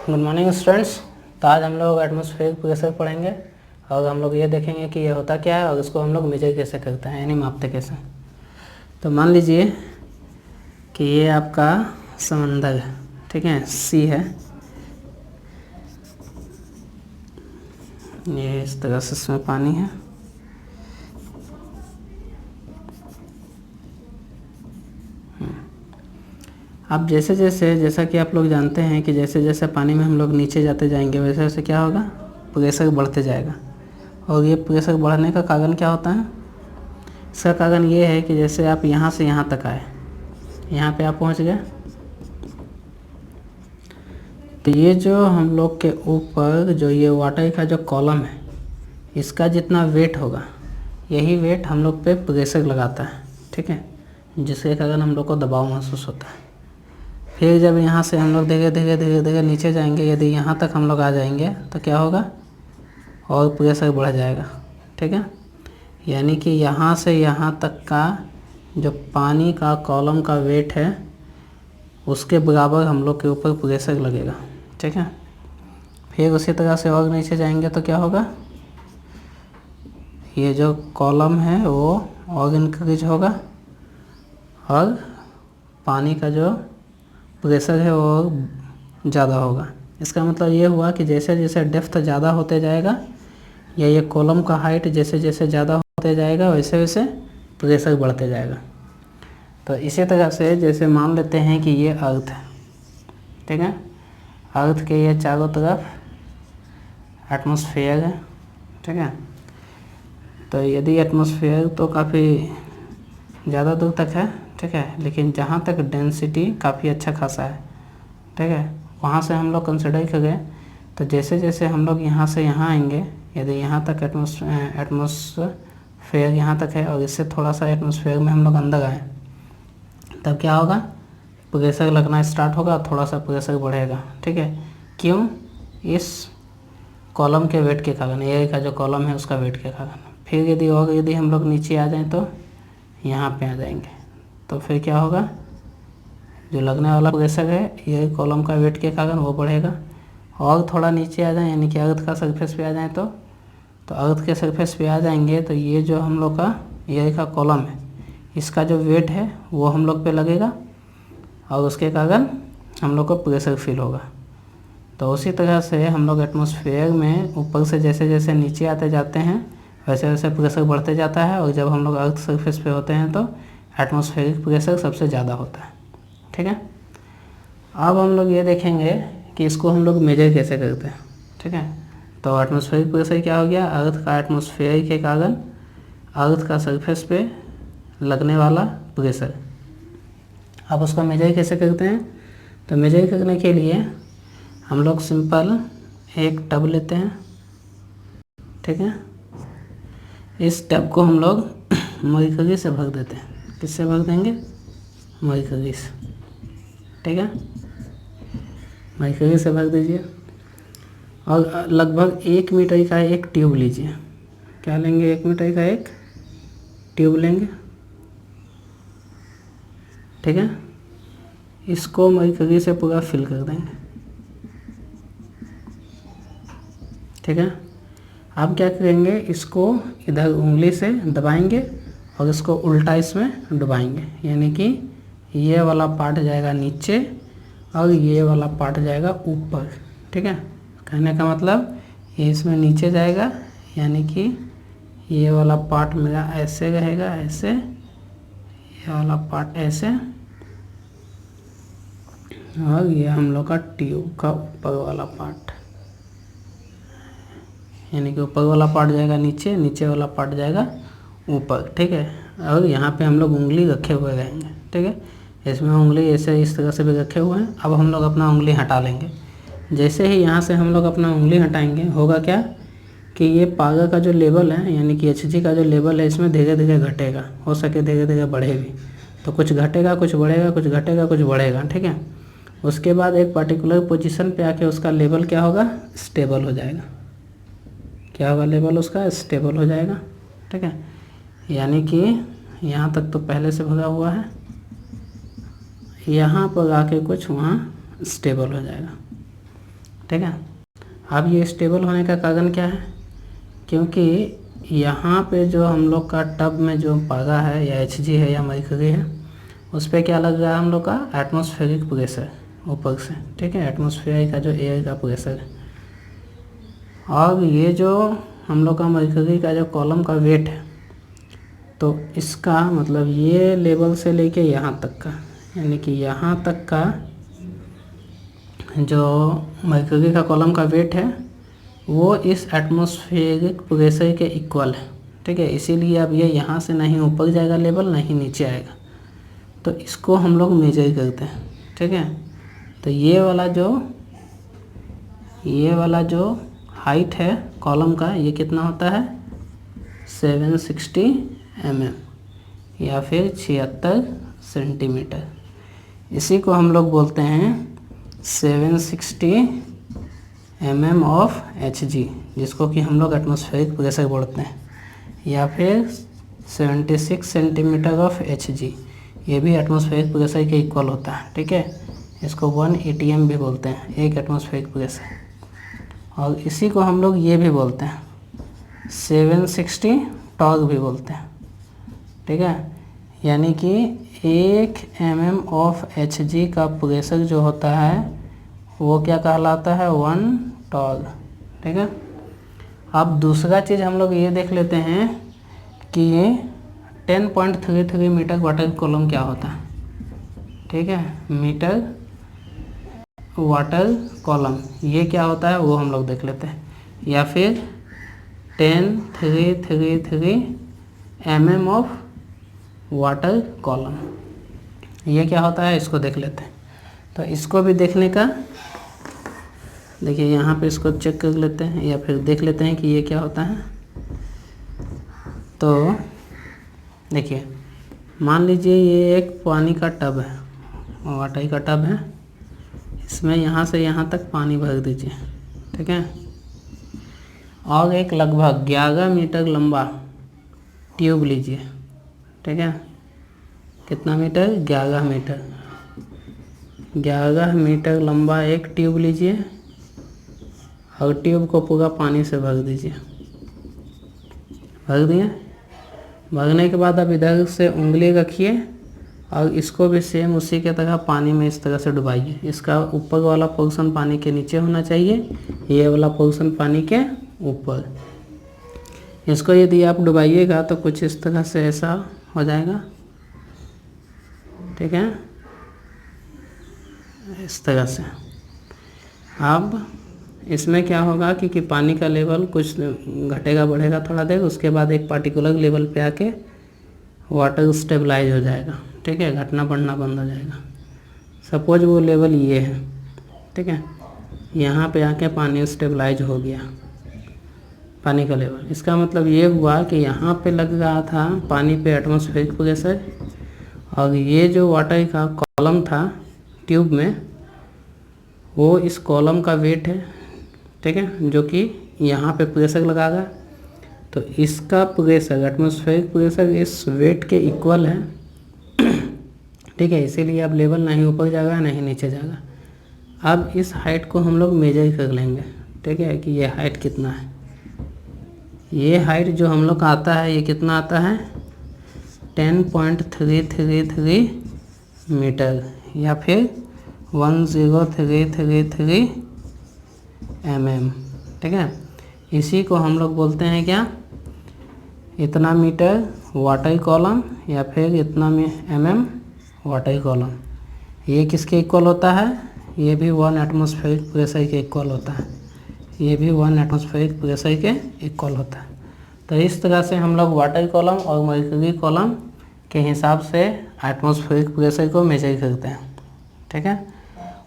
Good morning students. तो आज हम लोग एटमॉस्फेरिक प्रेशर पढ़ेंगे और हम लोग ये देखेंगे कि ये होता क्या है और इसको हम लोग मेजर कैसे करते हैं, यानी मापते कैसे। तो मान लीजिए कि ये आपका समंदर है, ठीक है, सी है। ये इस तरह से इसमें पानी है। अब जैसा कि आप लोग जानते हैं कि जैसे जैसे पानी में हम लोग नीचे जाते जाएंगे वैसे वैसे क्या होगा, प्रेशर बढ़ते जाएगा। और ये प्रेशर बढ़ने का कारण क्या होता है, इसका कारण ये है कि जैसे आप यहाँ से यहाँ तक आए, यहाँ पे आप पहुँच गए, तो ये जो हम लोग के ऊपर जो ये वाटर का जो कॉलम है, इसका जितना वेट होगा यही वेट हम लोग पे प्रेशर लगाता है, ठीक है, जिसके कारण हम लोग को दबाव महसूस होता है। फिर जब यहाँ से हम लोग धीरे धीरे नीचे जाएंगे, यदि यहाँ तक हम लोग आ जाएंगे तो क्या होगा, और प्रेशर बढ़ जाएगा, ठीक है। यानी कि यहाँ से यहाँ तक का जो पानी का कॉलम का वेट है उसके बराबर हम लोग के ऊपर प्रेशर लगेगा, ठीक है। फिर उसी तरह से और नीचे जाएंगे तो क्या होगा, ये जो कॉलम है वो और इंक्रीज होगा और पानी का जो प्रेशर है वो ज़्यादा होगा। इसका मतलब ये हुआ कि जैसे जैसे डेप्थ ज़्यादा होते जाएगा या ये कॉलम का हाइट जैसे जैसे ज़्यादा होते जाएगा वैसे वैसे प्रेशर बढ़ते जाएगा। तो इसी तरह से जैसे मान लेते हैं कि ये अर्थ है, ठीक है, अर्थ के ये चारों तरफ एटमॉस्फेयर है, ठीक है। तो यदि एटमॉस्फेयर तो काफ़ी ज़्यादा दूर तक है, ठीक है, लेकिन जहाँ तक डेंसिटी काफ़ी अच्छा खासा है, ठीक है, वहाँ से हम लोग कंसिडर करें तो जैसे जैसे हम लोग यहाँ से यहाँ आएंगे, यदि यहाँ तक एटमॉस्फेयर यहाँ तक है और इससे थोड़ा सा एटमॉस्फेयर में हम लोग अंदर आए, तब क्या होगा, प्रेशर लगना स्टार्ट होगा, थोड़ा सा प्रेशर बढ़ेगा, ठीक है। क्यों, इस कॉलम के वेट के कारण, एयर का जो कॉलम है उसका वेट के कारण। फिर यदि हम लोग नीचे आ जाएं तो यहाँ पे आ जाएंगे, तो फिर क्या होगा, जो लगने वाला प्रेशर है ये कॉलम का वेट के कारण वो बढ़ेगा। और थोड़ा नीचे आ जाए यानी कि अर्थ का सरफेस पे आ जाए तो अर्थ के सरफेस पे आ जाएंगे तो ये जो हम लोग का एयर का कॉलम है इसका जो वेट है वो हम लोग पे लगेगा और उसके कारण हम लोग को प्रेशर फील होगा। तो उसी तरह से हम लोग एटमॉस्फेयर में ऊपर से जैसे जैसे नीचे आते जाते हैं वैसे वैसे प्रेशर बढ़ते जाता है और जब हम लोग अर्थ सरफेस पे होते हैं तो एटमॉस्फेरिक प्रेशर सबसे ज़्यादा होता है, ठीक है। अब हम लोग ये देखेंगे कि इसको हम लोग मेजर कैसे करते हैं, ठीक है। तो एटमॉस्फेरिक प्रेशर क्या हो गया, अर्थ का एटमॉस्फेयर के कारण अर्थ का सरफेस पे लगने वाला प्रेशर। अब उसको मेजर कैसे करते हैं, तो मेजर करने के लिए हम लोग सिंपल एक टब लेते हैं, ठीक है। इस टब को हम लोग मरकरी से भर देते हैं। किससे भर देंगे, मरकरी से, ठीक है, मरकरी से भर दीजिए। और लगभग 1 मीटर का एक ट्यूब लीजिए। क्या लेंगे, 1 मीटर का एक ट्यूब लेंगे, ठीक है। इसको मरकरी से पूरा फिल कर देंगे, ठीक है। अब क्या करेंगे, इसको इधर उंगली से दबाएंगे और इसको उल्टा इसमें डुबाएंगे, यानी कि ये वाला पार्ट जाएगा नीचे और ये वाला पार्ट जाएगा ऊपर, ठीक है। कहने का मतलब ये इसमें नीचे जाएगा यानी कि ये वाला पार्ट मेरा ऐसे रहेगा, ऐसे, ये वाला पार्ट ऐसे, और ये हम लोग का ट्यूब का ऊपर वाला पार्ट, यानी कि ऊपर वाला पार्ट जाएगा नीचे, नीचे वाला पार्ट जाएगा ऊपर, ठीक है। और यहाँ पे हम लोग उंगली रखे हुए रहेंगे, ठीक है। इसमें उंगली ऐसे इस तरह से भी रखे हुए हैं। अब हम लोग अपना उंगली हटा लेंगे। जैसे ही यहाँ से हम लोग अपना उंगली हटाएंगे होगा क्या कि ये पावर का जो लेवल है यानी कि Hg का जो लेवल है इसमें धीरे धीरे घटेगा, हो सके धीरे धीरे बढ़े भी, तो कुछ घटेगा कुछ बढ़ेगा, कुछ घटेगा कुछ बढ़ेगा, ठीक है। उसके बाद एक पर्टिकुलर पोजीशन पे आके उसका लेवल क्या होगा, स्टेबल हो जाएगा। क्या होगा, लेवल उसका स्टेबल हो जाएगा, ठीक है। यानी कि यहाँ तक तो पहले से भरा हुआ है, यहाँ पर आके कुछ वहाँ स्टेबल हो जाएगा, ठीक है। अब ये स्टेबल होने का कारण क्या है, क्योंकि यहाँ पे जो हम लोग का टब में जो पागा है या Hg है या मरकरी है, उस पर क्या लग रहा है हम लोग का एटमॉस्फेरिक प्रेशर ऊपर से, ठीक है, एटमॉस्फेयर का जो एयर का प्रेशर है। और ये जो हम लोग का मरकरी का जो कॉलम का वेट है, तो इसका मतलब ये लेवल से लेके यहाँ तक का, यानी कि यहाँ तक का जो मरकरी का कॉलम का वेट है वो इस एटमॉस्फेरिक प्रेशर के इक्वल है, ठीक है। इसीलिए अब ये यहाँ से नहीं ऊपर जाएगा लेवल, नहीं नीचे आएगा, तो इसको हम लोग मेजर करते हैं, ठीक है। तो ये वाला जो हाइट है कॉलम का, ये कितना होता है 760 mm या फिर 76 सेंटीमीटर। इसी को हम लोग बोलते हैं 760 mm ऑफ Hg, जिसको कि हम लोग एटमॉस्फेरिक प्रेशर बोलते हैं, या फिर 76 सेंटीमीटर ऑफ Hg, ये भी एटमॉस्फेरिक प्रेशर के इक्वल होता है, ठीक है। इसको 1 atm भी बोलते हैं, एक एटमॉस्फेरिक प्रेशर। और इसी को हम लोग ये भी बोलते हैं 760 टॉर्क भी बोलते हैं, ठीक है। यानी कि 1 mm ऑफ Hg का प्रेशर जो होता है वो क्या कहलाता है 1 टॉर्क, ठीक है। अब दूसरा चीज़ हम लोग ये देख लेते हैं कि ये 10.33 मीटर वाटर कॉलम क्या होता है, ठीक है। मीटर वाटर कॉलम ये क्या होता है वो हम लोग देख लेते हैं, या फिर 10,333 mm ऑफ वाटर कॉलम ये क्या होता है, इसको देख लेते हैं। तो इसको भी देखने का, देखिए यहाँ पे इसको चेक कर लेते हैं या फिर देख लेते हैं कि ये क्या होता है। तो देखिए, मान लीजिए ये एक पानी का टब है, वाटर का टब है, इसमें यहाँ से यहाँ तक पानी भर दीजिए, ठीक है। और एक लगभग 11 मीटर लंबा ट्यूब लीजिए, ठीक है। कितना मीटर 11 मीटर, 11 मीटर लंबा एक ट्यूब लीजिए और ट्यूब को पूरा पानी से भर दीजिए। भर दिए, भरने के बाद अब इधर से उंगली रखिए और इसको भी सेम उसी के तरह पानी में इस तरह से डुबाइए। इसका ऊपर वाला पोर्शन पानी के नीचे होना चाहिए, ये वाला पोर्शन पानी के ऊपर। इसको यदि आप डुबाइएगा तो कुछ इस तरह से ऐसा हो जाएगा, ठीक है, इस तरह से। अब इसमें क्या होगा कि पानी का लेवल कुछ घटेगा बढ़ेगा थोड़ा देर, उसके बाद एक पार्टिकुलर लेवल पे आके वाटर स्टेबलाइज हो जाएगा, ठीक है, घटना बढ़ना बंद हो जाएगा। सपोज वो लेवल ये है, ठीक है, यहाँ पे आके पानी स्टेबलाइज हो गया, पानी का लेवल। इसका मतलब ये हुआ कि यहाँ पे लग रहा था पानी पे एटमॉस्फेरिक प्रेशर, और ये जो वाटर का कॉलम था ट्यूब में, वो इस कॉलम का वेट है, ठीक है, जो कि यहाँ पे प्रेशर लगागा। तो इसका प्रेशर, एटमॉस्फेरिक प्रेशर इस वेट के इक्वल है, ठीक है। इसीलिए अब लेवल नहीं ऊपर जाएगा नहीं नीचे जाएगा। अब इस हाइट को हम लोग मेजर कर लेंगे, ठीक है, कि ये हाइट कितना है। ये हाइट जो हम लोग का आता है, ये कितना आता है 10.333 मीटर या फिर 10333 mm, ठीक है। इसी को हम लोग बोलते हैं क्या, इतना मीटर वाटर कॉलम या फिर इतना mm वाटर कॉलम। ये किसके इक्वल होता है, ये भी 1 एटमॉस्फेरिक प्रेशर के इक्वल होता है, ये भी 1 एटमॉस्फेरिक प्रेशर के इक्वल होता है। तो इस तरह से हम लोग वाटर कॉलम और मरकरी कॉलम के हिसाब से एटमॉस्फेरिक प्रेशर को मेजर करते हैं, ठीक है।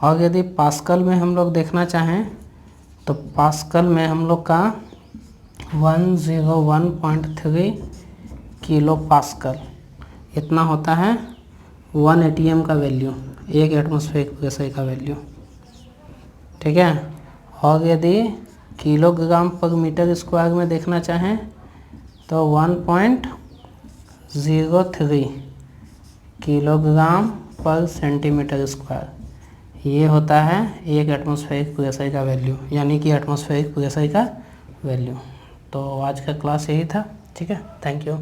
और यदि पास्कल में हम लोग देखना चाहें तो पास्कल में हम लोग का 101.3 किलो पास्कल इतना होता है 1 atm का वैल्यू, एक एटमॉस्फेरिक प्रेशर का वैल्यू, ठीक है। और यदि किलोग्राम पर मीटर स्क्वायर में देखना चाहें तो 1.03 किलोग्राम पर सेंटीमीटर स्क्वायर, ये होता है एक एटमॉस्फेरिक प्रेशर का वैल्यू, यानी कि एटमॉस्फेरिक प्रेशर का वैल्यू। तो आज का क्लास यही था, ठीक है, थैंक यू।